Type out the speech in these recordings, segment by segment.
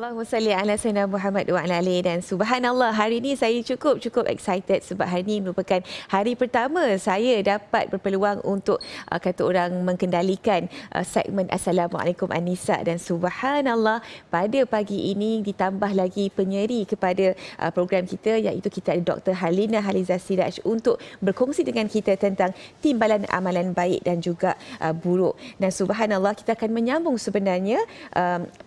Allahumma salli ala Sayyidina Muhammad wa ala alihi. Dan subhanallah, hari ini saya cukup excited sebab hari ini merupakan hari pertama saya dapat berpeluang untuk kata orang mengendalikan segmen Assalamualaikum An-Nisa. Dan subhanallah, pada pagi ini ditambah lagi penyeri kepada program kita, iaitu kita ada Dr. Harlina Halizah Siraj untuk berkongsi dengan kita tentang timbalan amalan baik dan juga buruk. Dan subhanallah, kita akan menyambung sebenarnya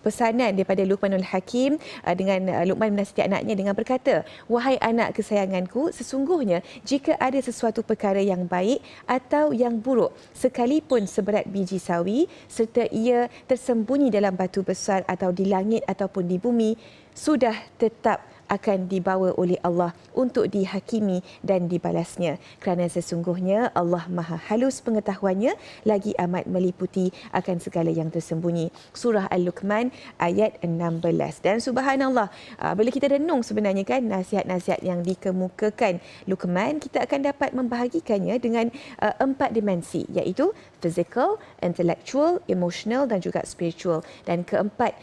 pesanan daripada Luqmanul Hakim dengan Luqman menasihati anaknya dengan berkata, "Wahai anak kesayanganku, sesungguhnya jika ada sesuatu perkara yang baik atau yang buruk, sekalipun seberat biji sawi, serta ia tersembunyi dalam batu besar atau di langit ataupun di bumi, sudah tetap akan dibawa oleh Allah untuk dihakimi dan dibalasnya. Kerana sesungguhnya Allah Maha Halus pengetahuannya, lagi amat meliputi akan segala yang tersembunyi." Surah Al-Luqman ayat 16. Dan subhanallah, bila kita renung sebenarnya kan nasihat-nasihat yang dikemukakan Luqman, kita akan dapat membahagikannya dengan 4 dimensi, iaitu physical, intellectual, emotional dan juga spiritual. Dan keempat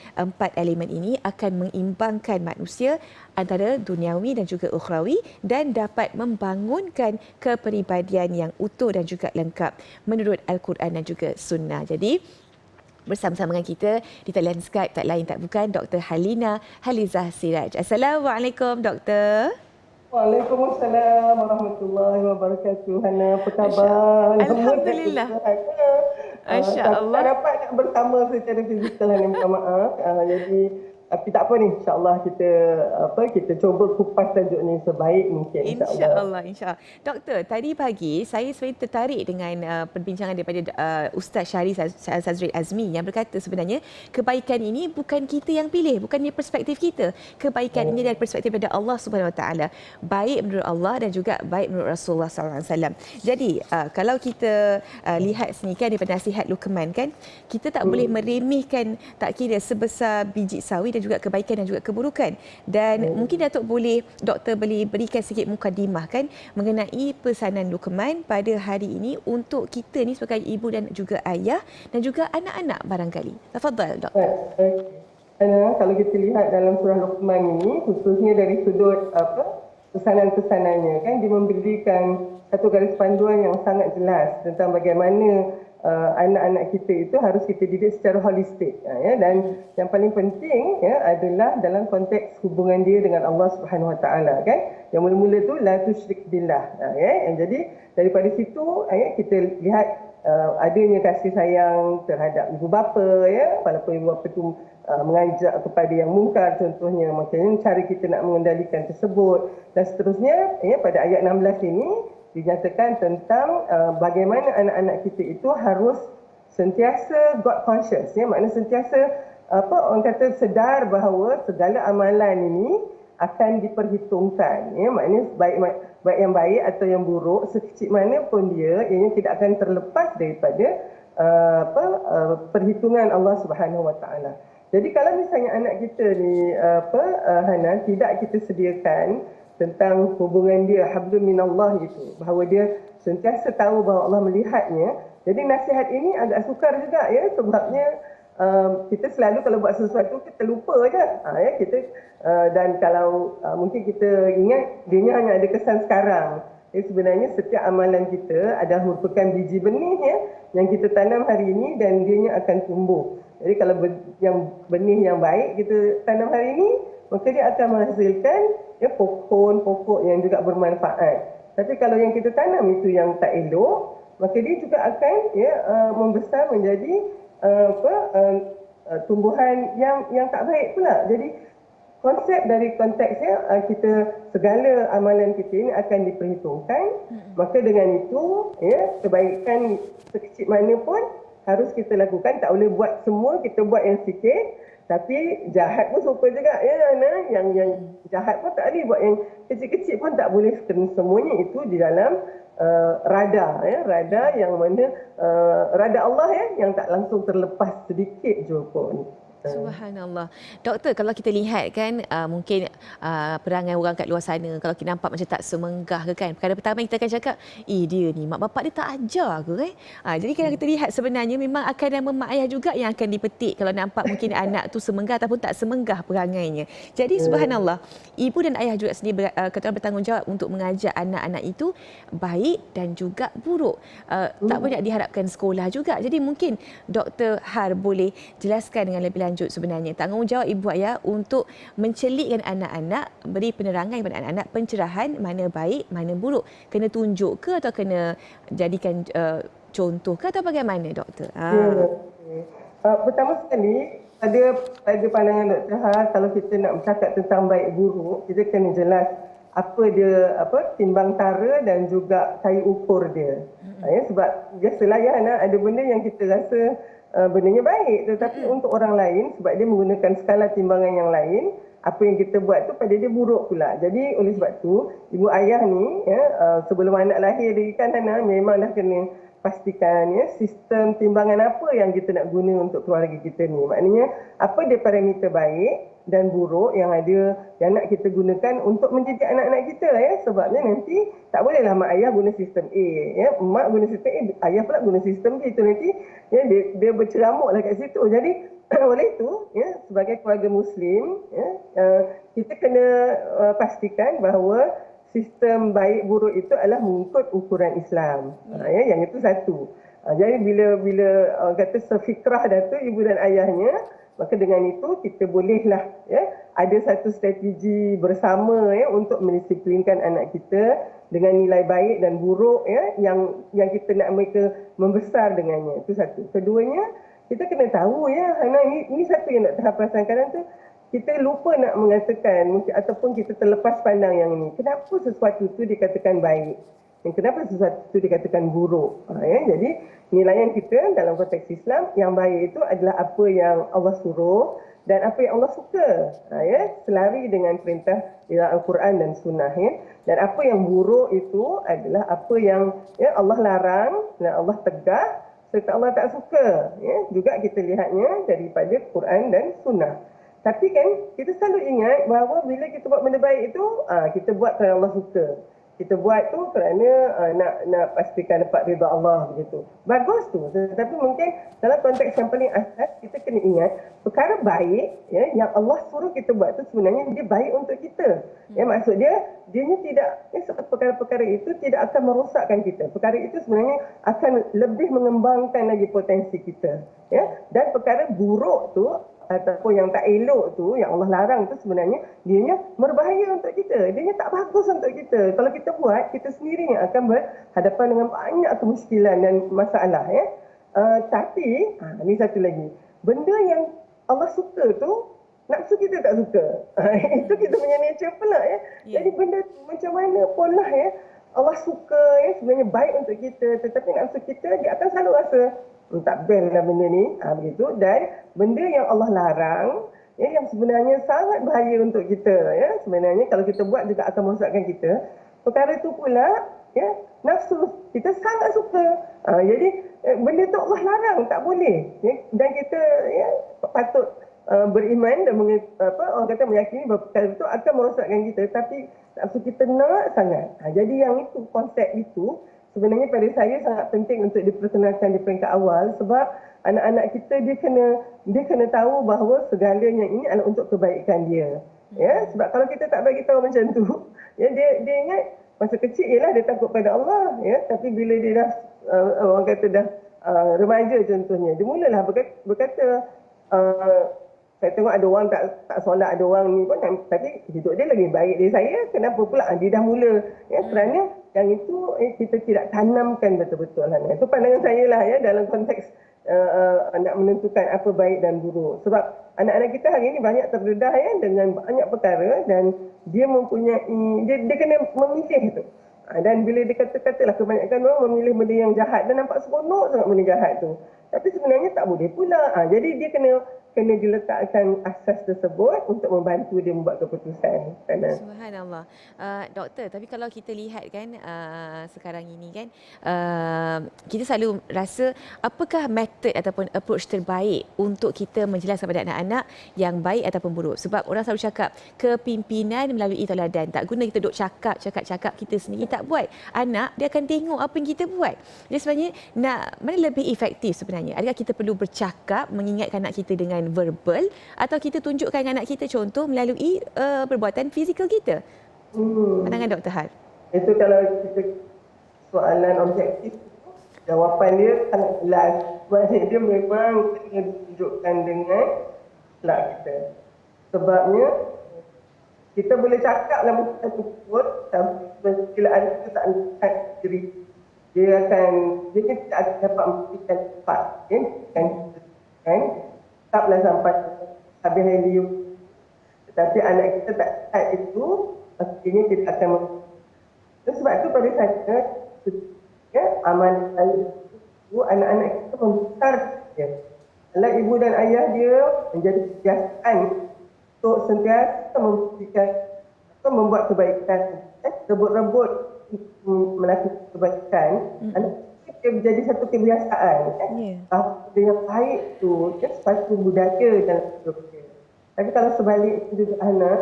elemen ini akan mengimbangkan manusia antara duniawi dan juga ukhrawi dan dapat membangunkan kepribadian yang utuh dan juga lengkap menurut Al-Quran dan juga Sunnah. Jadi bersama-sama dengan kita di talian Skype tak lain tak bukan Dr. Harlina Halizah Siraj. Assalamualaikum Doktor. Waalaikumsalam warahmatullahi wabarakatuh. Hana, apa khabar? Alhamdulillah. Masya-Allah. Tak dapat nak bersama secara fizikal, Hana, minta maaf. Tapi tak apa ni, insya-Allah kita cuba kupas tajuk ni sebaik mungkin, insya-Allah. Insya-Allah. Doktor, tadi pagi saya sebenarnya tertarik dengan perbincangan daripada Ustaz Syahri Sazri Azmi yang berkata sebenarnya kebaikan ini bukan kita yang pilih, bukannya perspektif kita. Kebaikan ini dari perspektif daripada Allah Subhanahu Wa Taala. Baik menurut Allah dan juga baik menurut Rasulullah sallallahu alaihi wasallam. Jadi, kalau kita lihat sini kan daripada nasihat Luqman kan, kita tak boleh meremehkan tak kira sebesar biji sawi dan juga kebaikan dan juga keburukan. Dan mungkin Datuk Doktor boleh berikan sedikit mukadimah kan mengenai pesanan Luqman pada hari ini untuk kita ni sebagai ibu dan juga ayah dan juga anak-anak barangkali. Tafadhal Doktor. Ana, kalau kita lihat dalam surah Luqman ini, khususnya dari sudut pesanan-pesanannya kan, dia memberikan satu garis panduan yang sangat jelas tentang bagaimana anak-anak kita itu harus kita didik secara holistik, dan yang paling penting adalah dalam konteks hubungan dia dengan Allah Subhanahu Wa Taala kan. Yang mula-mula tu la tusyrik billah, jadi daripada situ kita lihat adanya kasih sayang terhadap ibu bapa, walaupun ibu bapa tu mengajak kepada yang mungkar contohnya, macam cara kita nak mengendalikan tersebut dan seterusnya. Pada ayat 16 ini dinyatakan tentang bagaimana anak-anak kita itu harus sentiasa God conscious, maknanya sentiasa orang kata sedar bahawa segala amalan ini akan diperhitungkan, maknanya baik yang baik atau yang buruk, sekecil mana pun dia, ianya tidak akan terlepas daripada perhitungan Allah Subhanahu Wa Taala. Jadi kalau misalnya anak kita ni Hana, tidak kita sediakan tentang hubungan dia hablum minallah itu, bahawa dia sentiasa tahu bahawa Allah melihatnya. Jadi nasihat ini agak sukar juga sebabnya kita selalu kalau buat sesuatu kita lupa je, dan kalau mungkin kita ingat dia hanya ada kesan sekarang. Sebenarnya setiap amalan kita adalah merupakan biji benih yang kita tanam hari ini dan dianya akan tumbuh. Jadi kalau yang benih yang baik kita tanam hari ini, maka dia akan menghasilkan pokok yang juga bermanfaat. Tapi kalau yang kita tanam itu yang tak elok, maka dia juga akan membesar menjadi tumbuhan yang tak baik pula. Jadi konsep dari konteksnya kita segala amalan kita ini akan diperhitungkan. Maka dengan itu kebaikan sekecil mana pun harus kita lakukan. Tak boleh buat semua, kita buat yang sikit. Tapi jahat pun suka juga yang jahat pun tak boleh buat, yang kecil-kecil pun tak boleh, kerana semuanya itu di dalam radar radar yang mana radar Allah yang tak langsung terlepas sedikit je pun. Subhanallah. Doktor, kalau kita lihat kan mungkin perangai orang kat luar sana kalau kita nampak macam tak semenggah ke kan. Perkara pertama kita akan cakap, dia ni mak bapak dia tak ajar ke kan. Jadi kalau kita lihat sebenarnya memang akan ada mak ayah juga yang akan dipetik kalau nampak mungkin anak tu semenggah ataupun tak semenggah perangainya. Jadi subhanallah, ibu dan ayah juga sendiri kata orang bertanggungjawab untuk mengajar anak-anak itu baik dan juga buruk. Tak banyak diharapkan sekolah juga. Jadi mungkin Dr. Har boleh jelaskan dengan lebih lanjut sebenarnya tanggungjawab ibu ayah untuk mencelikkan anak-anak, beri penerangan kepada anak-anak pencerahan mana baik, mana buruk. Kena tunjuk ke atau kena jadikan contoh ke atau bagaimana doktor? Pertama sekali, pada pandangan Dr. Ha, kalau kita nak bercakap tentang baik buruk, kita kena jelas apa dia, timbang tara dan juga kayu ukur dia. Sebab biasalah ya, ada benda yang kita rasa bendanya baik, tetapi untuk orang lain sebab dia menggunakan skala timbangan yang lain, apa yang kita buat tu pada dia buruk pula. Jadi oleh sebab tu ibu ayah ni sebelum anak lahir di kan memang dah kena pastikan sistem timbangan apa yang kita nak guna untuk keluarga kita ni. Maknanya apa dia parameter baik dan buruk yang nak kita gunakan untuk mendidik anak-anak kita sebabnya nanti tak bolehlah mak ayah guna sistem A mak guna sistem A, ayah pula guna sistem B, itu nanti dia berceramuklah kat situ. Jadi oleh itu sebagai keluarga muslim kita kena pastikan bahawa sistem baik buruk itu adalah mengikut ukuran Islam. Yang itu satu. Jadi bila kata sefikrah dah tu ibu dan ayahnya, maka dengan itu kita bolehlah ada satu strategi bersama untuk mendisiplinkan anak kita dengan nilai baik dan buruk yang kita nak mereka membesar dengannya. Itu satu. Keduanya, kita kena tahu Hana, ini satu yang nak tahap perasan kadang tu kita lupa nak mengatakan mungkin ataupun kita terlepas pandang yang ini. Kenapa sesuatu itu dikatakan baik? Dan kenapa sesuatu itu dikatakan buruk? Jadi nilaian kita dalam konteks Islam yang baik itu adalah apa yang Allah suruh dan apa yang Allah suka. Selari dengan perintah dalam Al-Quran dan Sunnah. Dan apa yang buruk itu adalah apa yang Allah larang dan Allah tegah serta Allah tak suka. Juga kita lihatnya daripada Quran dan Sunnah. Tapi kan kita selalu ingat bahawa bila kita buat benda baik itu kita buat kerana Allah suka. Kita buat tu kerana nak pastikan dapat redha Allah begitu. Bagus tu. Tetapi mungkin dalam konteks yang paling asas kita kena ingat perkara baik yang Allah suruh kita buat tu sebenarnya dia baik untuk kita. Maksud dia tidak perkara-perkara itu tidak akan merosakkan kita. Perkara itu sebenarnya akan lebih mengembangkan lagi potensi kita. Dan perkara buruk tu ataupun yang tak elok tu yang Allah larang tu sebenarnya dianya berbahaya untuk kita, dianya tak bagus untuk kita. Kalau kita buat, kita sendiri yang akan berhadapan dengan banyak kemiskinan dan masalah tapi ni satu lagi, benda yang Allah suka tu nafsu kita tak suka. Itu kita punya nature pula Jadi benda macam mana pun lah Allah suka sebenarnya baik untuk kita, tetapi nafsu kita dia akan selalu rasa tak best lah benda ni, begitu. Dan benda yang Allah larang yang sebenarnya sangat bahaya untuk kita sebenarnya kalau kita buat juga akan merosakkan kita. Perkara itu pula nafsu kita sangat suka. Jadi benda tu Allah larang, tak boleh. Dan kita patut beriman dan orang kata meyakini bahawa perkara itu akan merosakkan kita, tapi nafsu kita nak sangat. Jadi yang itu, konsep itu sebenarnya pada saya sangat penting untuk diperkenalkan di peringkat awal sebab anak-anak kita dia kena tahu bahawa segalanya ini adalah untuk kebaikan dia. Sebab kalau kita tak bagi tahu macam tu, dia ingat masa kecil ialah dia takut pada Allah, tapi bila dia dah orang kata dah remaja contohnya, dia mulalah berkata saya tengok ada orang tak solat, ada orang ni pun tapi hidup dia lebih baik dari saya, kenapa pula dia dah mula kerana yang itu kita tidak tanamkan betul-betul. Itu pandangan saya lah dalam konteks nak menentukan apa baik dan buruk. Sebab anak-anak kita hari ini banyak terdedah dengan banyak perkara dan dia mempunyai dia kena memilih tu. Dan bila dia katalah kebanyakan orang memilih benda yang jahat dan nampak seronok sangat benda jahat tu. Tapi sebenarnya tak boleh pula. Jadi dia kena kena diletakkan asas tersebut untuk membantu dia membuat keputusan. Subhanallah. Doktor, tapi kalau kita lihat kan sekarang ini kan kita selalu rasa apakah metod ataupun approach terbaik untuk kita menjelaskan kepada anak-anak yang baik ataupun buruk. Sebab orang selalu cakap kepimpinan melalui tauladan. Tak guna kita duk cakap kita sendiri tak buat. Anak dia akan tengok apa yang kita buat. Jadi sebenarnya mana lebih efektif sebenarnya? Adakah kita perlu bercakap mengingatkan anak kita dengan verbal atau kita tunjukkan anak kita contoh melalui perbuatan fizikal kita? Pandangan Dr. Har. Itu kalau kita soalan objektif, jawapan dia sangat jelas. Maksudnya dia memang kena ditunjukkan dengan akhlak kita. Sebabnya kita boleh cakap dalam satu quote, tapi bila anak kita tak lihat diri, dia tidak akan dapat memberikan tempat. Kan? Tetaplah sampai habis hari. Tetapi anak kita tak lihat itu, pastinya kita akan sebab itu pada saya amal itu anak-anak kita membesar dia. Kalau ibu dan ayah dia menjadi kebiasaan untuk sentiasa membuat kebaikan, rebut-rebut melakukan kebaikan, anak kita menjadi satu kebiasaan. Apa yang baik tu sepatutnya budaya dalam hidup dia. Tapi kalau sebalik itu juga anak,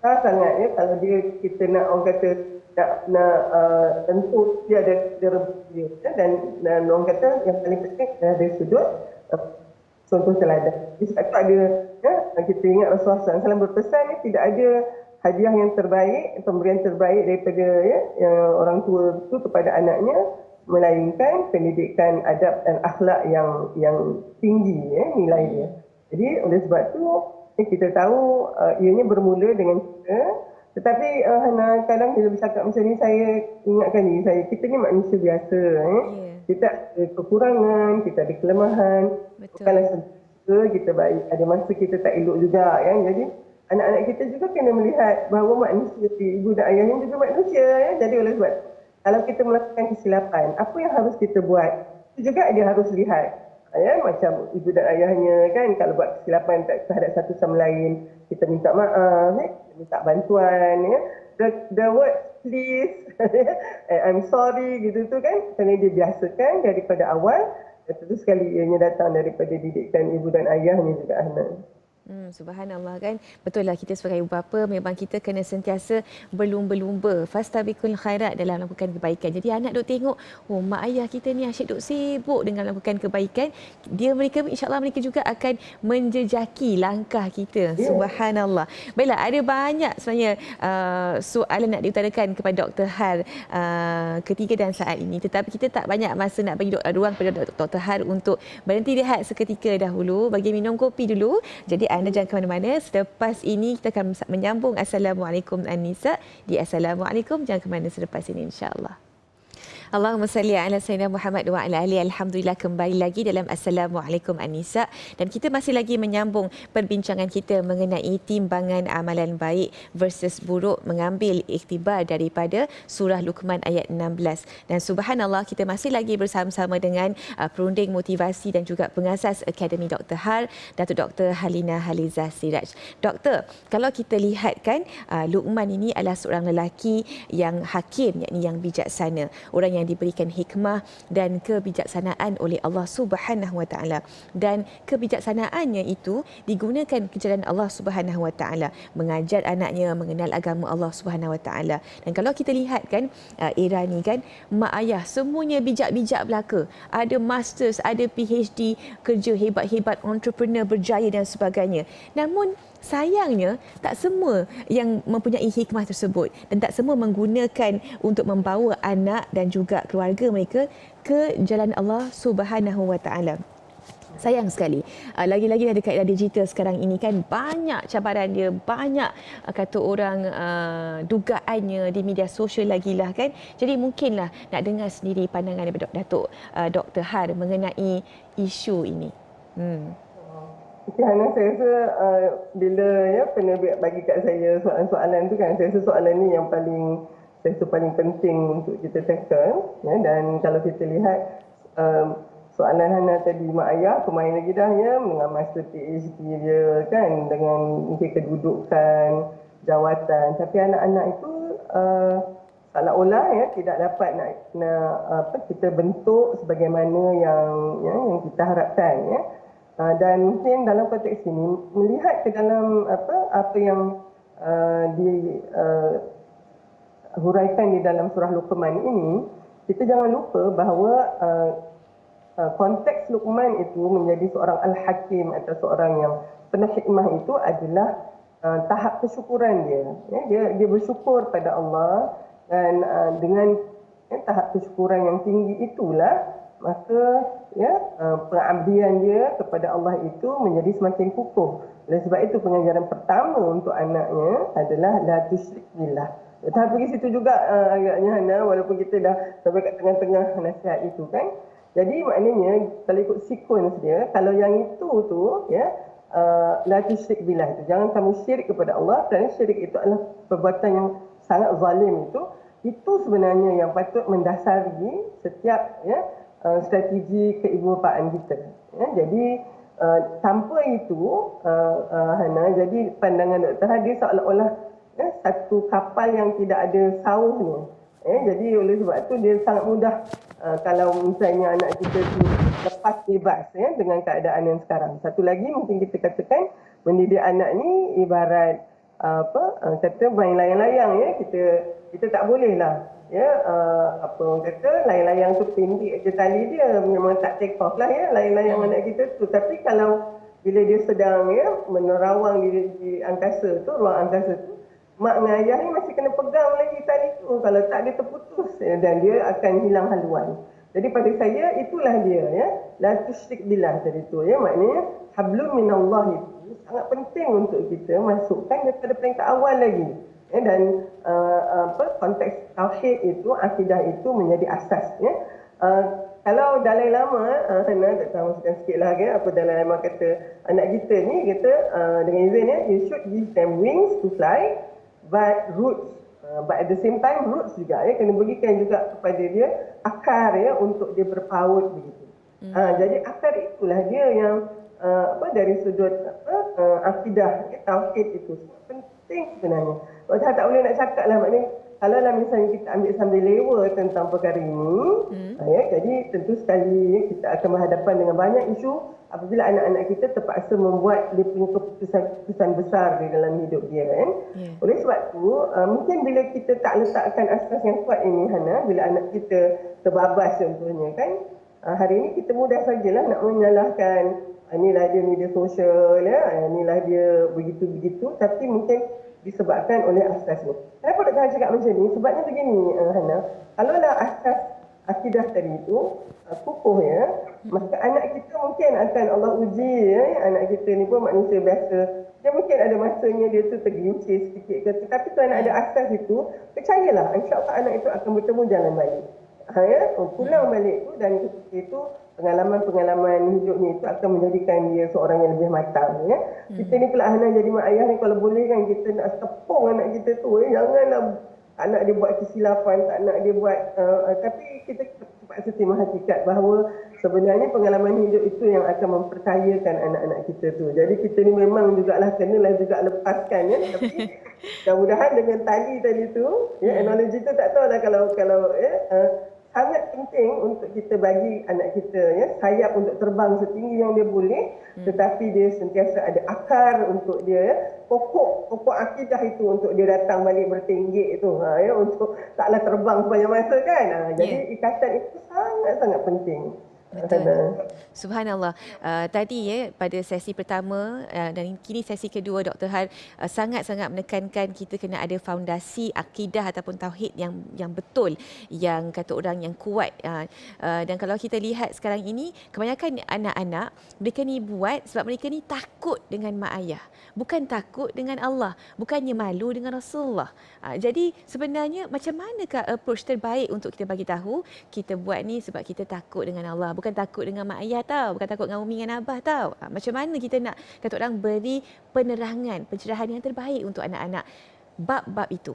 sangat ya kalau kita nak orang kata nak tentu dia ada rebut dia dan orang kata yang paling penting adalah dari sudut contoh teladan. Sebab itu ada kita ingat Rasulullah SAW berpesan tidak ada hadiah yang terbaik, pemberian terbaik daripada orang tua itu kepada anaknya melainkan pendidikan adab dan akhlak yang tinggi nilai dia. Jadi oleh sebab tu kita tahu ianya bermula dengan kita. Tetapi Hana, kadang bila bercakap macam ni saya ingatkan diri saya, kita ni manusia biasa. Kita ada kekurangan, kita ada kelemahan. Bukanlah sempurna, kita baik. Ada masa kita tak elok juga. Jadi anak-anak kita juga kena melihat bahawa manusia, ibu dan ayahnya juga manusia. Jadi oleh sebab kalau kita melakukan kesilapan, apa yang harus kita buat? Itu juga dia harus lihat. Macam ibu dan ayahnya kan, kalau buat kesilapan terhadap satu sama lain, kita minta maaf, minta bantuan, the word please, I'm sorry gitu tu kan, kerana dia biasakan daripada awal, tentu sekali ianya datang daripada didikan ibu dan ayahnya juga anak. Subhanallah kan. Betul lah, kita sebagai ibu bapa memang kita kena sentiasa berlumba-lumba fastabiqul khairat dalam melakukan kebaikan. Jadi anak duk tengok, oh mak ayah kita ni asyik duk sibuk dengan melakukan kebaikan, mereka insya-Allah mereka juga akan menjejaki langkah kita. Subhanallah. Baiklah, ada banyak sebenarnya soalan nak diutarakan kepada Dr. Har ketika dan saat ini, tetapi kita tak banyak masa nak bagi ruang kepada Dr. Har untuk berhenti rehat seketika dahulu, bagi minum kopi dulu. Jadi anda jangan ke mana-mana. Selepas ini kita akan menyambung Assalamualaikum An-Nisa di Assalamualaikum. Jangan ke mana selepas ini insya-Allah. Allahumma salli ala sayyidina Muhammad wa ala alihi. Alhamdulillah, kembali lagi dalam Assalamualaikum An-Nisa dan kita masih lagi menyambung perbincangan kita mengenai timbangan amalan baik versus buruk, mengambil iktibar daripada surah Luqman ayat 16. Dan subhanallah, kita masih lagi bersama-sama dengan perunding motivasi dan juga pengasas Akademi Dr. Har, Datuk Dr. Halina Halizah Siraj. Doktor, kalau kita lihat kan, Luqman ini adalah seorang lelaki yang hakim, yakni yang bijaksana, orang yang diberikan hikmah dan kebijaksanaan oleh Allah Subhanahu Wa Taala, dan kebijaksanaannya itu digunakan ke jalan Allah Subhanahu Wa Taala, mengajar anaknya mengenal agama Allah Subhanahu Wa Taala. Dan kalau kita lihat kan, era ni kan, mak ayah semuanya bijak-bijak belaka, ada masters, ada PhD, kerja hebat-hebat, entrepreneur berjaya dan sebagainya. Namun sayangnya tak semua yang mempunyai hikmah tersebut dan tak semua menggunakan untuk membawa anak dan juga keluarga mereka ke jalan Allah Subhanahu Wa Taala. Sayang sekali. Lagi-lagi ada kaedah digital sekarang ini kan, banyak cabaran dia, banyak kata orang dugaannya di media sosial lagi lah kan. Jadi mungkinlah nak dengar sendiri pandangan daripada Datuk Dr. Har mengenai isu ini. Hana, saya rasa bila pernah bagi kat saya soalan-soalan tu kan, saya rasa soalan ni yang paling penting untuk kita tackle. Dan kalau kita lihat soalan Hana tadi, mak ayah kemarin lagi dah ya dengan masa PhD dia kan, dengan mungkin kedudukan, jawatan. Tapi anak-anak itu seolah-olah ya tidak dapat kita bentuk sebagaimana yang kita harapkan ya. Dan mungkin dalam konteks ini melihat ke dalam apa yang dihuraikan di dalam surah Luqman ini, kita jangan lupa bahawa konteks Luqman itu menjadi seorang al-hakim atau seorang yang penuh hikmah itu adalah tahap kesyukuran dia. Ya, dia bersyukur pada Allah, dan dengan tahap kesyukuran yang tinggi itulah maka pengabdian dia kepada Allah itu menjadi semakin kukuh. Oleh sebab itu pengajaran pertama untuk anaknya adalah la tusyrik billah. Tapi pergi situ juga agaknya Hana, walaupun kita dah sampai kat tengah-tengah nasihat itu kan. Jadi maknanya kalau ikut sequence dia, kalau yang itu tu ya la tusyrik billah itu, jangan kamu syirik kepada Allah, kerana syirik itu adalah perbuatan yang sangat zalim itu sebenarnya yang patut mendasari setiap strategi keibubapaan kita. Ya, jadi tanpa itu Hana, jadi pandangan Dr. Hadi seolah-olah satu kapal yang tidak ada sauhnya. Jadi oleh sebab itu dia sangat mudah kalau misalnya anak kita tu lepas bebas dengan keadaan yang sekarang. Satu lagi mungkin kita katakan mendidik anak ni ibarat kata main layang-layang ya, kita tak boleh lah layang-layang tu pendek je tali dia, memang tak take off lah ya layang-layang anak kita tu. Tapi kalau bila dia sedang menerawang di angkasa tu, ruang angkasa tu, mak dengan ayah ni masih kena pegang lagi tali tu, kalau tak dia terputus dan dia akan hilang haluan. Jadi pada saya itulah dia ya, la tusyrik billah tadi tu ya, maknanya hablum minallah itu sangat penting untuk kita masukkan daripada peringkat awal lagi. Dan konteks tauhid itu, akidah itu menjadi asas ya. Kalau Dalai Lama, Hana tak tahu masukkan sikit lah apa Dalai Lama kata anak kita ni, kata dengan izin ya, you should give them wings to fly but roots, but at the same time roots juga ya, kena berikan juga kepada dia akar ya untuk dia berpaut begitu. Jadi akar itulah dia yang dari sudut akidah tauhid itu penting sebenarnya. Saya tak boleh nak cakap lah, maknanya kalau lah misalnya kita ambil sambil lewa tentang perkara ini, jadi tentu sekali kita akan berhadapan dengan banyak isu apabila anak-anak kita terpaksa membuat dia punya keputusan besar di dalam hidup dia kan. Oleh sebab tu mungkin bila kita tak letakkan asas yang kuat ini Hana, bila anak kita terbabas contohnya kan, hari ini kita mudah sajalah nak menyalahkan inilah dia media sosial ya, inilah dia begitu-begitu, tapi mungkin disebabkan oleh asas ni. Kenapa Dr. cakap macam ni? Sebabnya begini Hana, kalaulah asas akidah tadi itu kukuh ya, maka anak kita mungkin akan Allah uji ya, anak kita ni pun manusia biasa. Dia mungkin ada masanya dia tu tergelincir sedikit ke, tapi kalau ada asas itu, percayalah insya-Allah anak itu akan bertemu jalan balik. Pulang balik tu, dan ketika itu pengalaman-pengalaman hidupnya itu akan menjadikan dia seorang yang lebih matang ya. Kita ni pula Hana jadi mak ayah ni, kalau boleh kan kita nak tepung anak kita tu janganlah tak nak dia buat kesilapan, tak nak dia buat tapi kita terpaksa terima hakikat bahawa sebenarnya pengalaman hidup itu yang akan memperkayakan anak-anak kita tu. Jadi kita ni memang jugalah kenalah juga lepaskan ya, tapi mudah-mudahan dengan tali tu ya, analogi tu tak tahu lah kalau sangat penting untuk kita bagi anak kita ya sayap untuk terbang setinggi yang dia boleh, tetapi dia sentiasa ada akar untuk dia ya, pokok akidah itu untuk dia datang balik bertinggik itu ya, untuk taklah terbang sepanjang masa kan. Jadi ikatan itu sangat-sangat penting. Betul. Subhanallah. Tadi pada sesi pertama dan kini sesi kedua Dr. Har sangat-sangat menekankan kita kena ada fondasi akidah ataupun tauhid yang betul, yang kata orang yang kuat. Dan kalau kita lihat sekarang ini, kebanyakan anak-anak mereka ni buat sebab mereka ni takut dengan mak ayah, bukan takut dengan Allah, bukannya malu dengan Rasulullah. Jadi sebenarnya macam manakah approach terbaik untuk kita bagi tahu kita buat ni sebab kita takut dengan Allah, bukan takut dengan mak ayah tau, bukan takut dengan umi dengan abah tau. Macam mana kita nak kata orang beri penerangan, pencerahan yang terbaik untuk anak-anak bab-bab itu.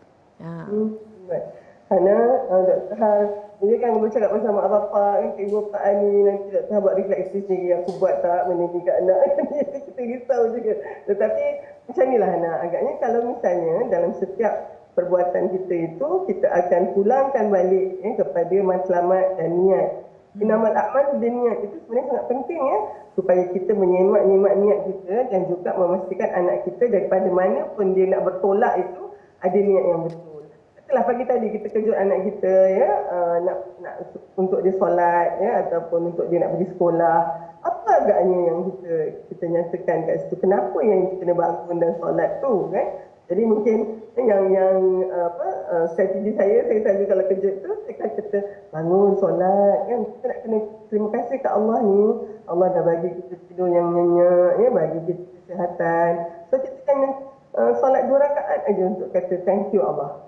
Hana, Dr. Har, ini kan bercakap pasal mak bapak, kan ibu bapak ni nanti Dr. Har buat refleksi sendiri, aku buat tak mendidik anak. Kita risau juga. Tetapi macam inilah Hana, agaknya kalau misalnya dalam setiap perbuatan kita itu, kita akan pulangkan balik kepada matlamat dan niat. Inamal a'mal dan niat itu sebenarnya sangat penting supaya kita menyemak-nyemak niat kita dan juga memastikan anak kita daripada mana pun dia nak bertolak itu ada niat yang betul. Itulah pagi tadi kita kejut anak kita nak untuk dia solat ataupun untuk dia nak pergi sekolah. Apa agaknya yang kita nyatakan kat situ, kenapa yang kita kena bangun dan solat tu kan? Jadi mungkin yang strategi saya selalu kalau kejut tu saya akan kata bangun solat kan, kita nak kena terima kasih kat Allah ni, Allah dah bagi kita tidur yang nyenyak bagi kita kesihatan, so kita kena solat 2 rakaat aja untuk kata thank you Allah.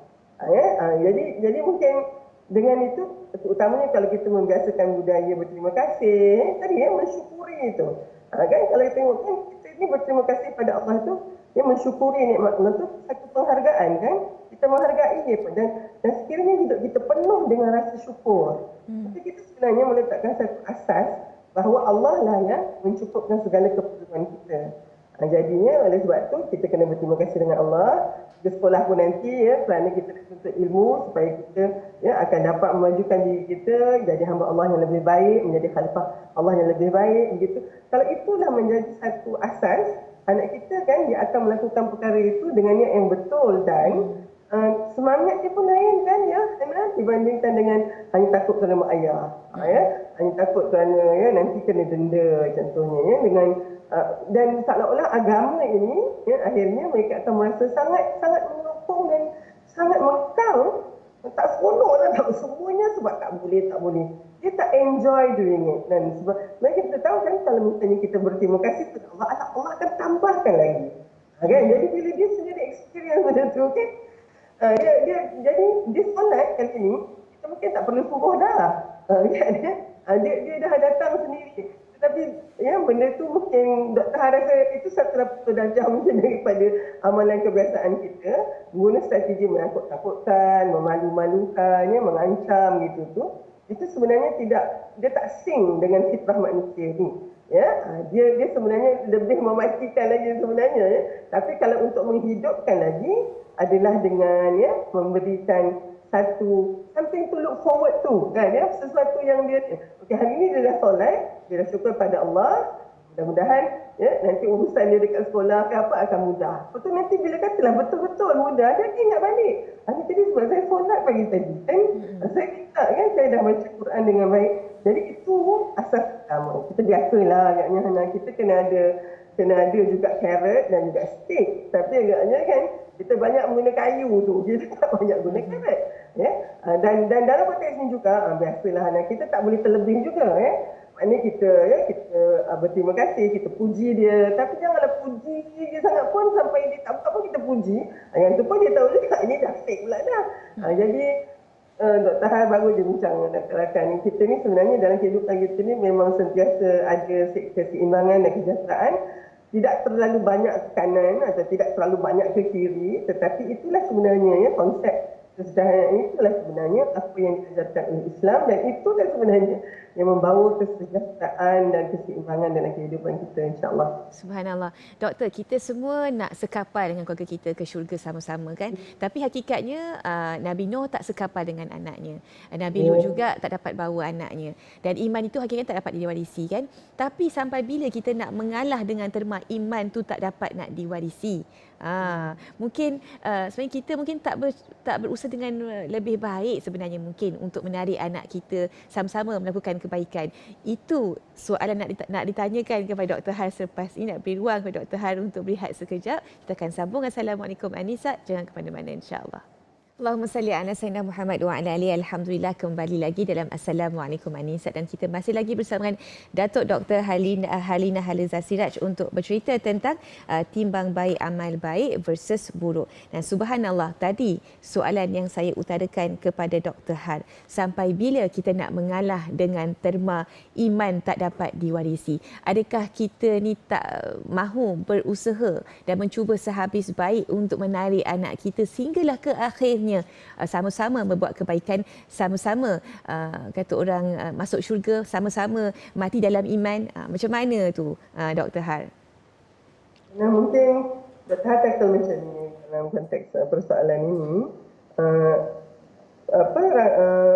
Jadi mungkin dengan itu utamanya kalau kita membiasakan budaya berterima kasih tadi mensyukuri itu kan, kalau kita tengok kan kita ni berterima kasih pada Allah tu mensyukuri nikmat Allah tu satu penghargaan kan, kita menghargai dia dan sekiranya hidup kita penuh dengan rasa syukur, jadi kita sebenarnya meletakkan satu asas bahawa Allah lah yang mencukupkan segala keperluan kita. Jadinya oleh sebab tu kita kena berterima kasih dengan Allah. Di sekolah pun nanti kerana kita nak tuntut ilmu supaya kita akan dapat memajukan diri kita jadi hamba Allah yang lebih baik, menjadi khalifah Allah yang lebih baik begitu. Kalau itulah menjadi satu asas, anak kita kan dia akan melakukan perkara itu dengan niat yang betul dan semangat dia pun lain kan dibandingkan dengan hanya takut kerana mak ayah, hanya takut kerana nanti kena denda contohnya dengan dan seolah-olah agama ini akhirnya mereka akan merasa sangat menyokong dan sangat mengekang, tak seronok lah tak semuanya sebab tak boleh dia tak enjoy doing it. Dan sebab mereka kita tahu kan kalau misalnya kita berterima kasih kepada Allah akan tambahkan lagi kan? Jadi bila dia sendiri experience macam tu kan, jadi dia solat kali ni kita mungkin tak perlu suruh dah dia dah datang sendiri. Tetapi benda tu mungkin Dr. Har rasa itu 180 darjah mungkin daripada amalan kebiasaan kita guna strategi menakut-takutkan, memalu-malukan, mengancam gitu tu. Itu sebenarnya dia tak sync dengan fitrah manusia ni. Dia sebenarnya lebih mematikan lagi sebenarnya. Tapi kalau untuk menghidupkan lagi adalah dengan memberikan satu something to look forward to kan, sesuatu yang dia hari ini dia dah solat, dia dah syukur pada Allah, mudah-mudahan nanti urusan dia dekat sekolah ke apa akan mudah. Betul nanti bila katalah betul-betul mudah dia ingat balik. Hari tadi sebab saya solat pagi tadi kan, saya minta kan saya dah baca Quran dengan baik. Jadi itu asas pertama. Kita biasalah agaknya Hana, kita kena ada juga carrot dan juga stick. Tapi agaknya kan kita banyak guna kayu tu, kita tak banyak guna carrot. Dan dalam konteks ni juga biasalah Hana, kita tak boleh terlebih juga maknanya kita berterima kasih, kita puji dia, tapi janganlah puji dia sangat pun sampai dia tak apa kita puji, yang tu pun dia tahu juga ini dah fake pula dah. Jadi Dr. Har baru dia bincang dengan rakan kita ni sebenarnya dalam kehidupan kita ni memang sentiasa ada keseimbangan dan kesejahteraan, tidak terlalu banyak ke kanan atau tidak terlalu banyak ke kiri, tetapi itulah sebenarnya konsep kesejahteraan, itulah sebenarnya apa yang diajarkan oleh Islam dan itulah sebenarnya yang membawa kesejahteraan dan keseimbangan dalam kehidupan kita insya-Allah. Subhanallah. Doktor, kita semua nak sekapal dengan keluarga kita ke syurga sama-sama kan? Tapi hakikatnya Nabi Nuh tak sekapal dengan anaknya. Nabi Lut juga tak dapat bawa anaknya. Dan iman itu hakikatnya tak dapat diwarisi kan? Tapi sampai bila kita nak mengalah dengan terma iman tu tak dapat nak diwarisi? Mungkin sebenarnya kita mungkin tak berusaha dengan lebih baik sebenarnya mungkin untuk menarik anak kita sama-sama melakukan kebaikan. Itu soalan nak ditanyakan kepada Dr. Har selepas ini. Nak beri ruang kepada Dr. Har untuk berehat sekejap. Kita akan sambung. Assalamualaikum Anisa. Jangan ke mana-mana insya-Allah. Allahumma salli ala sayyidina Muhammad wa ala alihi. Alhamdulillah, kembali lagi dalam Assalamualaikum Anisa dan kita masih lagi bersama dengan Datuk Dr. Harlina Haliza Siraj untuk bercerita tentang timbang baik amal baik versus buruk. Dan subhanallah, tadi soalan yang saya utarakan kepada Dr. Har, sampai bila kita nak mengalah dengan terma iman tak dapat diwarisi? Adakah kita ni tak mahu berusaha dan mencuba sehabis baik untuk menarik anak kita sehinggalah ke akhirnya hanya sama-sama membuat kebaikan, sama-sama kata orang masuk syurga, sama-sama mati dalam iman. Macam mana tu Dr. Har? Nah, mungkin Dr. Har tackle macam ni dalam konteks persoalan ini.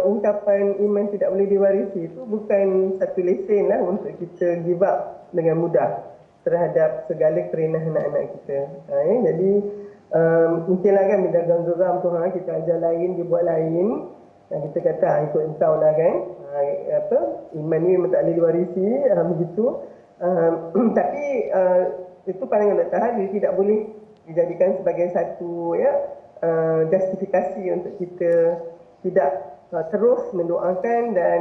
Ungkapan iman tidak boleh diwarisi itu bukan satu lesen lah untuk kita give up dengan mudah terhadap segala kerenah anak-anak kita. Jadi mungkinlah kan bila geram tu kita ajar lain, dia buat lain, dan kita kata ikut engkau lah kan. Iman ni memang tak boleh diwarisi begitu. Tapi itu pandangan Dr. Har, dia tidak boleh dijadikan sebagai satu justifikasi untuk kita tidak terus mendoakan dan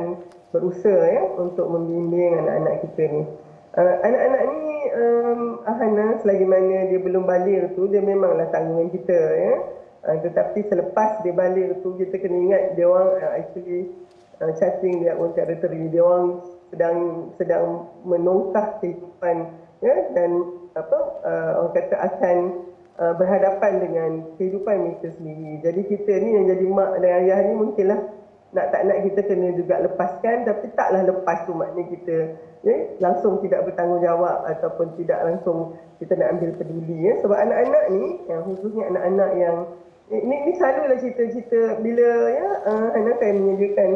berusaha untuk membimbing anak-anak kita ni. Anak-anak ni Hana, selagi mana dia belum balik tu, dia memanglah tanggungan kita tetapi selepas dia balik tu, kita kena ingat dia orang actually charting their own territory. Dia orang sedang menongkah kehidupan dan orang kata akan berhadapan dengan kehidupan mereka sendiri. Jadi kita ni yang jadi mak dan ayah ni mungkinlah tak nak kita kena juga lepaskan, tapi taklah lepas tu maknanya kita langsung tidak bertanggungjawab ataupun tidak langsung kita nak ambil peduli. Sebab anak-anak ni, khususnya anak-anak yang ini selalulah cerita-cerita bila anak saya menyediakan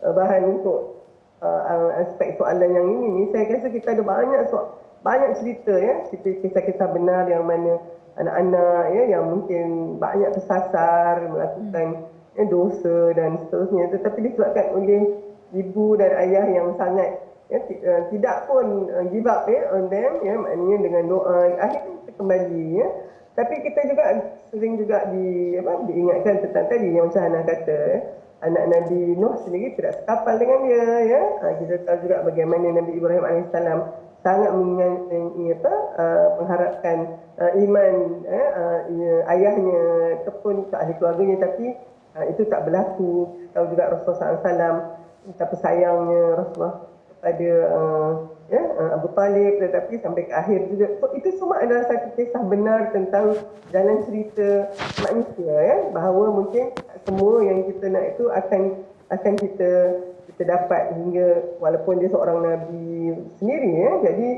bahan untuk aspek soalan yang ini. Saya rasa kita ada banyak cerita kisah-kisah benar yang mana anak-anak yang mungkin banyak tersasar, melakukan dosa dan seterusnya, tetapi disebabkan oleh ibu dan ayah yang sangat tidak pun give up on them, maknanya dengan doa akhirnya kita kembali. Tapi kita juga sering juga diingatkan tentang tadi yang macam Hana kata, anak Nabi Nuh sendiri tidak sekapal dengan dia. Kita tahu juga bagaimana Nabi Ibrahim AS sangat mengharapkan iman ayahnya ataupun ahli keluarganya, tapi itu tak berlaku. Tahu juga Rasulullah SAW betapa sayangnya Rasulullah kepada Abu Talib, tetapi sampai ke akhir juga. So, itu semua adalah satu kisah benar tentang jalan cerita manusia, bahawa mungkin semua yang kita nak itu akan kita dapat, hingga walaupun dia seorang Nabi sendiri. Jadi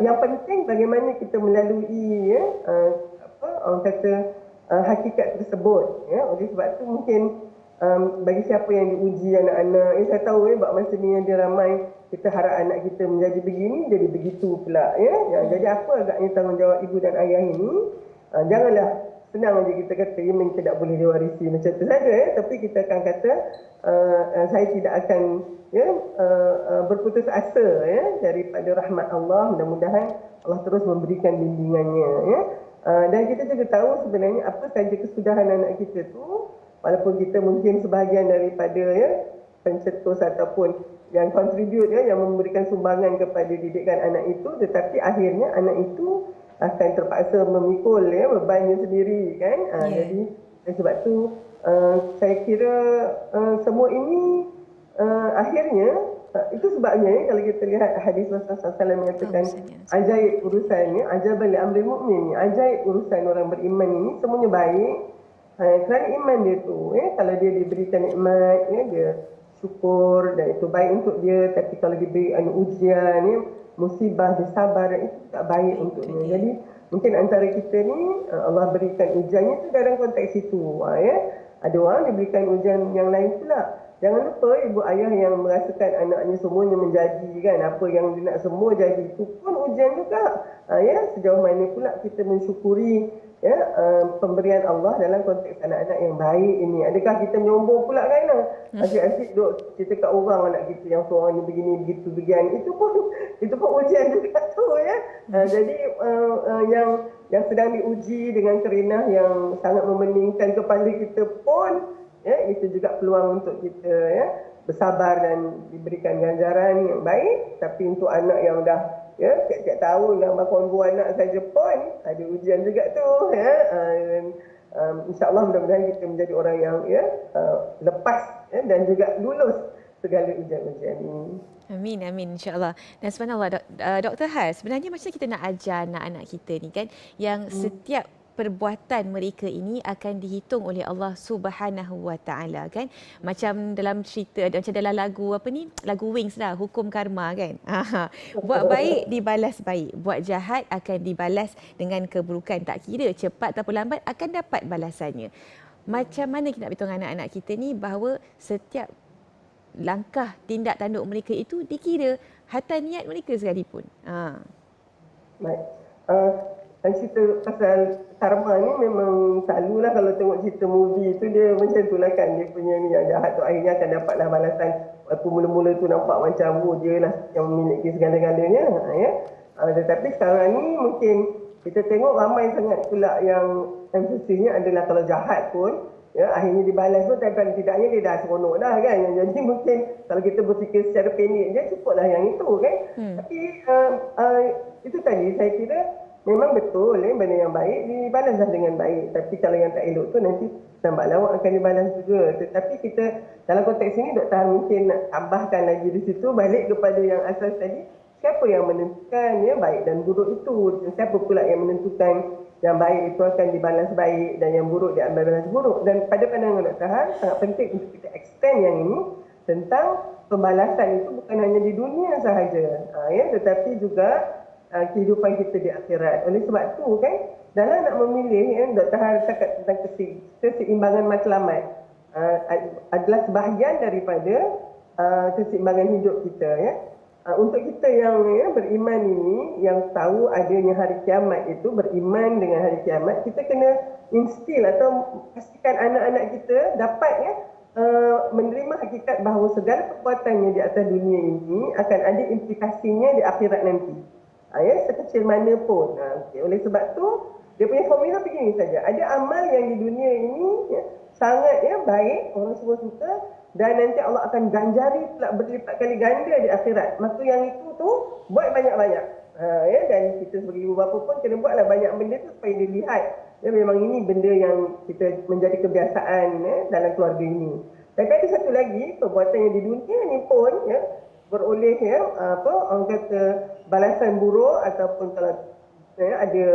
yang penting bagaimana kita melalui orang kata hakikat tersebut. Oleh sebab itu mungkin bagi siapa yang diuji anak-anak, saya tahu masa ni yang dia ramai, kita harap anak kita menjadi begini, jadi begitu pula. Jadi apa agaknya tanggungjawab ibu dan ayah ini? Janganlah senang saja kita kata iman tidak boleh diwarisi macam tu saja, tapi kita akan kata saya tidak akan berputus asa daripada rahmat Allah. Mudah-mudahan Allah terus memberikan bimbingannya. Dan kita juga tahu sebenarnya apa saja kesudahan anak kita tu, walaupun kita mungkin sebahagian daripada pencetus ataupun yang contribute yang memberikan sumbangan kepada didikan anak itu, tetapi akhirnya anak itu akan terpaksa memikul bebannya sendiri kan. Jadi sebab tu saya kira semua ini akhirnya itu sebabnya kalau kita lihat hadis Rasulullah SAW mengatakan ajaib urusannya, ajabal amri mukmin, ajaib urusan orang beriman ini semuanya baik kerana iman dia tu. Kalau dia diberikan nikmat, dia syukur dan itu baik untuk dia. Tapi kalau diberi ujian, musibah, dia sabar, itu tak baik untuknya. Jadi mungkin antara kita ni Allah berikan ujiannya tu dalam konteks itu. Ada orang diberikan ujian yang lain pula. Jangan lupa ibu ayah yang merasakan anaknya semuanya menjadi kan, apa yang dia nak semua jadi, itu pun ujian juga. Sejauh mana pula kita mensyukuri pemberian Allah dalam konteks anak-anak yang baik ini. Adakah kita menyombong pula kan? Asyik-asyik duk cerita kat orang anak kita yang seorangnya begini begitu begini. Itu pun ujian juga tu Jadi yang sedang diuji dengan kerenah yang sangat memeningkan kepala kita pun itu juga peluang untuk kita bersabar dan diberikan ganjaran yang baik. Tapi untuk anak yang dah tiap-tiap tahun dah makan buah anak saja pun ada ujian juga tu. InsyaAllah mudah-mudahan kita menjadi orang yang lepas dan juga lulus segala ujian-ujian ini. Amin, amin, insyaAllah. Dan subhanallah, Dr. Har, sebenarnya macam kita nak ajar anak-anak kita ni kan, yang setiap perbuatan mereka ini akan dihitung oleh Allah Subhanahu Wa Taala kan. Macam dalam cerita, macam dalam lagu apa ni? Lagu Wings lah, hukum karma kan. Buat baik dibalas baik, buat jahat akan dibalas dengan keburukan. Tak kira cepat ataupun lambat akan dapat balasannya. Macam mana kita nak beritahu anak-anak kita ni bahawa setiap langkah tindak tanduk mereka itu dikira, hatta niat mereka sekalipun. Baik. Dan cerita pasal karma ni memang selalulah kalau tengok cerita movie tu dia macam tu lah kan. Dia punya ni yang jahat tu akhirnya akan dapatlah balasan. Walaupun mula-mula tu nampak macam dia lah yang memiliki segala-galanya. Ya. Tetapi sekarang ni mungkin kita tengok ramai sangat pula yang emphasisnya adalah kalau jahat pun ya, akhirnya dibalas pun dan tidaknya dia dah seronok dah kan. Jadi mungkin kalau kita berfikir secara pendek je cukuplah yang itu kan. Tapi itu tadi saya kira memang betul benda yang baik dibalaslah dengan baik. Tapi kalau yang tak elok tu nanti lambat laun akan dibalas juga. Tetapi kita dalam konteks ini Dr. Han mungkin nak tambahkan lagi di situ balik kepada yang asas tadi. Siapa yang menentukan ya baik dan buruk itu? Siapa pula yang menentukan yang baik itu akan dibalas baik dan yang buruk diambil balas buruk? Dan pada pandangan Dr. Han sangat penting untuk kita extend yang ini tentang pembalasan itu bukan hanya di dunia sahaja, ya, tetapi juga kehidupan kita di akhirat. Oleh sebab itu kan dalam nak memilih ya, Dr. Han cakap tentang keseimbangan matlamat adalah sebahagian daripada keseimbangan hidup kita ya. Untuk kita yang beriman ini, yang tahu adanya hari kiamat itu, beriman dengan hari kiamat, kita kena instil atau pastikan anak-anak kita dapat menerima hakikat bahawa segala perbuatannya di atas dunia ini akan ada implikasinya di akhirat nanti. Sekecil mana pun. Oleh sebab tu dia punya formula begini saja. Ada amal yang di dunia ini sangat baik, orang semua suka, dan nanti Allah akan ganjari pula berlipat kali ganda di akhirat. Maka yang itu tu buat banyak-banyak. Dan kita sebagai ibu bapa pun kena buatlah banyak benda tu supaya dilihat. Memang ini benda yang kita menjadi kebiasaan dalam keluarga ini. Tapi ada satu lagi, perbuatan yang di dunia ni pun beroleh orang kata balasan buruk ataupun kalau ada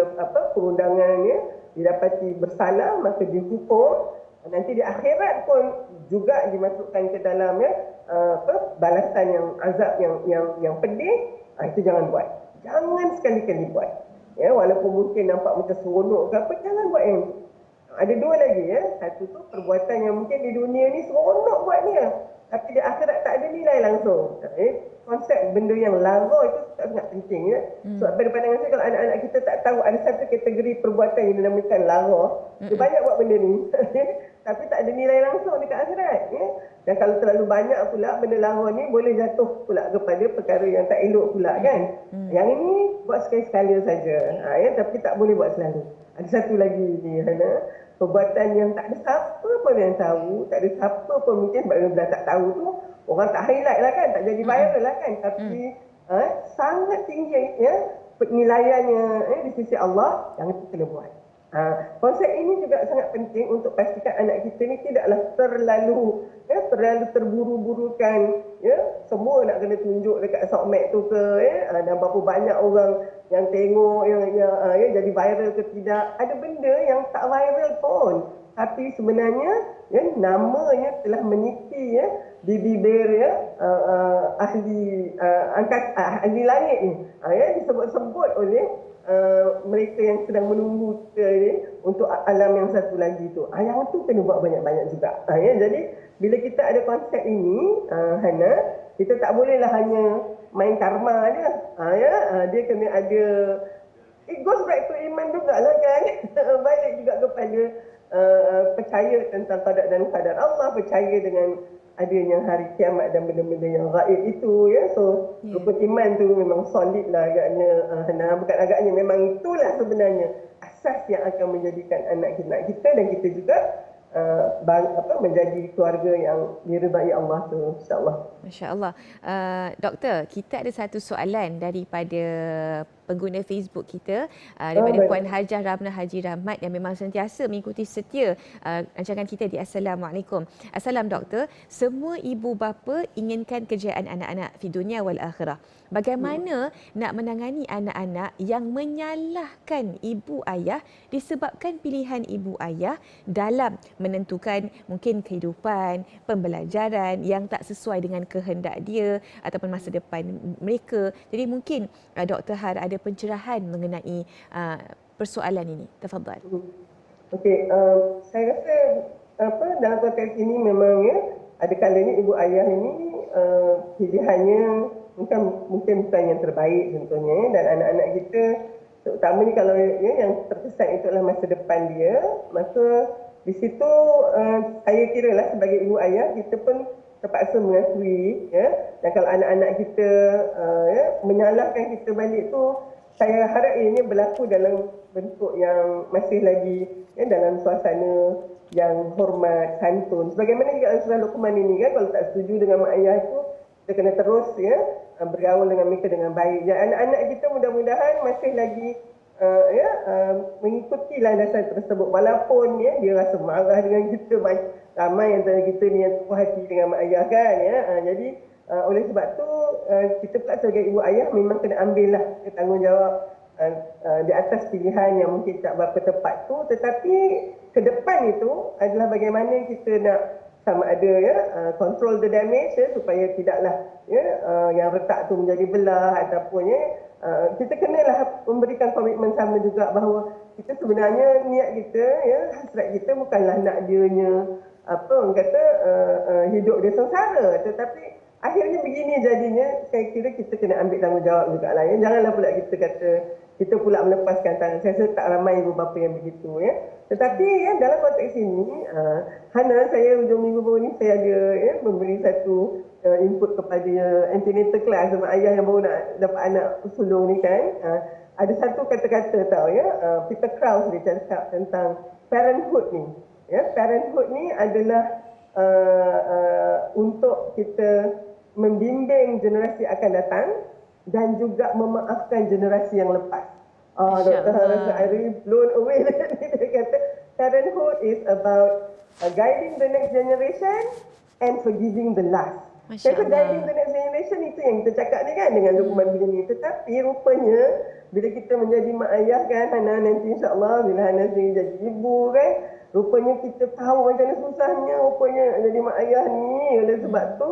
perundangan didapati bersalah maka dihukum. Nanti di akhirat pun juga dimasukkan ke dalam balasan yang azab yang pedih. Itu jangan buat. Jangan sekali-kali buat. Walaupun mungkin nampak macam seronok ke apa, jangan buat yang itu. Ada dua lagi Satu tu perbuatan yang mungkin di dunia ni seronok buatnya, tapi di akhirat tak ada nilai langsung. Konsep benda yang lara itu sangat penting Sebab pada pandangan saya kalau anak-anak kita tak tahu ada satu kategori perbuatan yang dinamakan lara, dia banyak buat benda ni tapi tak ada nilai langsung dekat akhirat Dan kalau terlalu banyak pula benda lara ni boleh jatuh pula kepada perkara yang tak elok pula kan. Yang ini buat sekali-sekala saja tapi tak boleh buat selalu. Ada satu lagi ni Hana, perbuatan yang tak ada siapa pun yang tahu, tak ada siapa pun mungkin sebab dah tak tahu tu orang tak highlight lah kan, tak jadi viral lah kan, tapi sangat tinggi penilaiannya di sisi Allah, yang itu kena buat. Konsep ini juga sangat penting untuk pastikan anak kita ni tidaklah terlalu terburu-burukan semua nak kena tunjuk dekat sokmed tu ke dan berapa banyak orang yang tengok yang jadi viral ke tidak. Ada benda yang tak viral pun tapi sebenarnya namanya telah meniti di bibir ahli langit ni disebut-sebut oleh mereka yang sedang menunggu untuk alam yang satu lagi tu. Yang tu kena buat banyak-banyak juga. Jadi bila kita ada konsep ini Hana, kita tak bolehlah hanya main karma je. Dia kena ada, it goes back to iman jugalah kan. Balik juga kepada percaya tentang qada dan qadar Allah, percaya dengan adanya hari kiamat dan benda-benda yang gaib itu So rukun iman tu memang solid lah agaknya bukan agaknya, memang itulah sebenarnya asas yang akan menjadikan anak kita dan kita juga menjadi keluarga yang diridai Allah tu, insya-Allah. Masya-Allah. Doktor, kita ada satu soalan daripada pengguna Facebook kita daripada baik. Puan Hajah Ramnah Haji Rahmat yang memang sentiasa mengikuti setia rancangan kita di Assalamualaikum. Assalam doktor, semua ibu bapa inginkan kejayaan anak-anak fi dunia wal akhirah. Bagaimana nak menangani anak-anak yang menyalahkan ibu ayah disebabkan pilihan ibu ayah dalam menentukan mungkin kehidupan, pembelajaran yang tak sesuai dengan kehendak dia ataupun masa depan mereka. Jadi mungkin Dr. Har ada pencerahan mengenai persoalan ini. Tafadhal. Okey, saya rasa dalam konteks ini memang ada kalanya ibu ayah ini pilihannya mungkin bukan yang terbaik contohnya, dan anak-anak kita terutama ni kalau yang terkesan itu adalah masa depan dia, maka di situ saya kira lah sebagai ibu ayah kita pun terpaksa mengakui dan kalau anak-anak kita menyalahkan kita balik tu, saya harap ini berlaku dalam bentuk yang masih lagi dalam suasana yang hormat, santun. Sebagaimana juga surah Luqman ini kan, kalau tak setuju dengan mak ayah itu, kita kena terus bergaul dengan mereka dengan baik. Dan anak-anak kita mudah-mudahan masih lagi mengikuti landasan tersebut, walaupun dia rasa marah dengan kita. Ramai antara kita ni yang puas hati dengan mak ayah kan. Jadi oleh sebab tu kita pula sebagai ibu ayah memang kena ambil lah tanggungjawab di atas pilihan yang mungkin tak berapa tepat tu, tetapi ke depan itu adalah bagaimana kita nak sama ada control the damage supaya tidaklah yang retak tu menjadi belah ataupun kita kenalah memberikan komitmen sama juga bahawa kita sebenarnya niat kita hasrat kita bukanlah nak dianya orang kata hidup dia sengsara, tetapi akhirnya begini jadinya. Saya kira kita kena ambil tanggungjawab juga lah. Janganlah pula kita kata kita pula melepaskan tangan. Saya rasa tak ramai ibu bapa yang begitu Tetapi dalam konteks ini, Hana, saya hujung minggu baru ni saya ada memberi satu input kepada antenatal class sama ayah yang baru nak dapat anak sulung ni kan. Ada satu kata-kata tahu Peter Krause dia cakap tentang parenthood ni. Parenthood ni adalah untuk kita membimbing generasi akan datang dan juga memaafkan generasi yang lepas. Dr. Harasa, I really blown away. Dia kata, parenthood is about guiding the next generation and forgiving the last. Saya guiding the next generation itu yang kita cakap ni kan dengan Luqman begini. Tetapi rupanya bila kita menjadi mak ayah kan, Hana, nanti insyaAllah bila Hana sendiri jadi ibu kan, rupanya kita tahu macam mana susahnya rupanya jadi mak ayah ni. Oleh sebab tu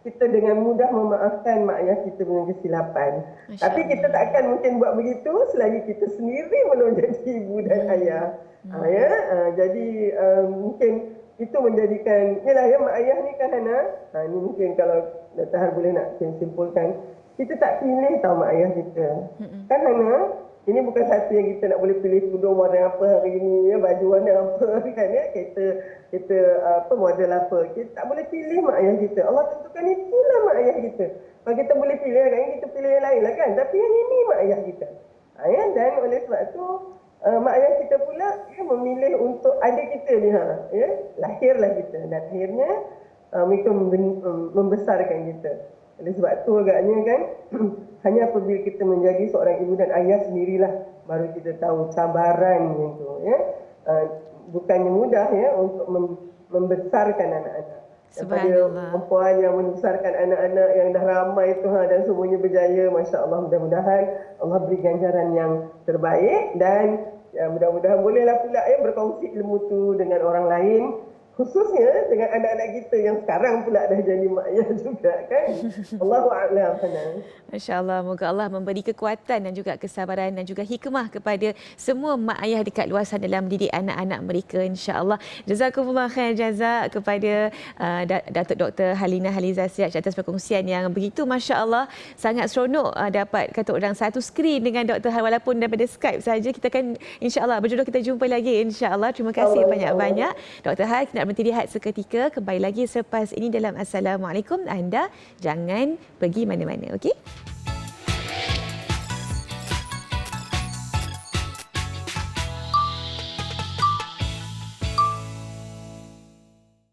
kita dengan mudah memaafkan mak ayah kita punya kesilapan. Tapi kita tak akan mungkin buat begitu selagi kita sendiri belum jadi ibu dan ayah. Jadi mungkin itu menjadikan, mak ayah ni kan Hana, ni mungkin kalau Dr. Har boleh nak simpulkan, kita tak pilih tahu mak ayah kita. Kan Hana, ini bukan satu yang kita nak boleh pilih tudung warna apa hari ini, baju warna apa kan kita model apa. Kita tak boleh pilih mak ayah kita. Allah tentukan itulah mak ayah kita. Kalau kita boleh pilih agaknya kita pilih yang lain lah kan. Tapi yang ini mak ayah kita. Dan oleh sebab tu mak ayah kita pula memilih untuk adik kita ni lahirlah kita dan akhirnya mereka membesarkan kita. Oleh sebab tu agaknya kan hanya apabila kita menjadi seorang ibu dan ayah sendirilah baru kita tahu cabaran itu bukannya mudah untuk membesarkan anak-anak. Daripada perempuan yang membesarkan anak-anak yang dah ramai Tuhan dan semuanya berjaya, Masya Allah, mudah-mudahan Allah beri ganjaran yang terbaik dan mudah-mudahan bolehlah pula berkongsi ilmu tu dengan orang lain, khususnya dengan anak-anak kita yang sekarang pula dah jadi mak ayah juga kan. Allahu a'lam. Masya-Allah, moga Allah memberi kekuatan dan juga kesabaran dan juga hikmah kepada semua mak ayah dekat luar sana dalam mendidik anak-anak mereka, insya-Allah. Jazakumullah khair jazak kepada Datuk Dr. Halina Haliza Siaj atas perkongsian yang begitu masya-Allah, sangat seronok dapat kata orang satu skrin dengan Dr. Har walaupun daripada Skype saja. Kita kan insya-Allah berjodoh, kita jumpa lagi insya-Allah. Terima kasih banyak-banyak Dr. Har. Kita nak berhenti rehat seketika, kembali lagi selepas ini dalam Assalamualaikum. Anda jangan pergi mana-mana, okey?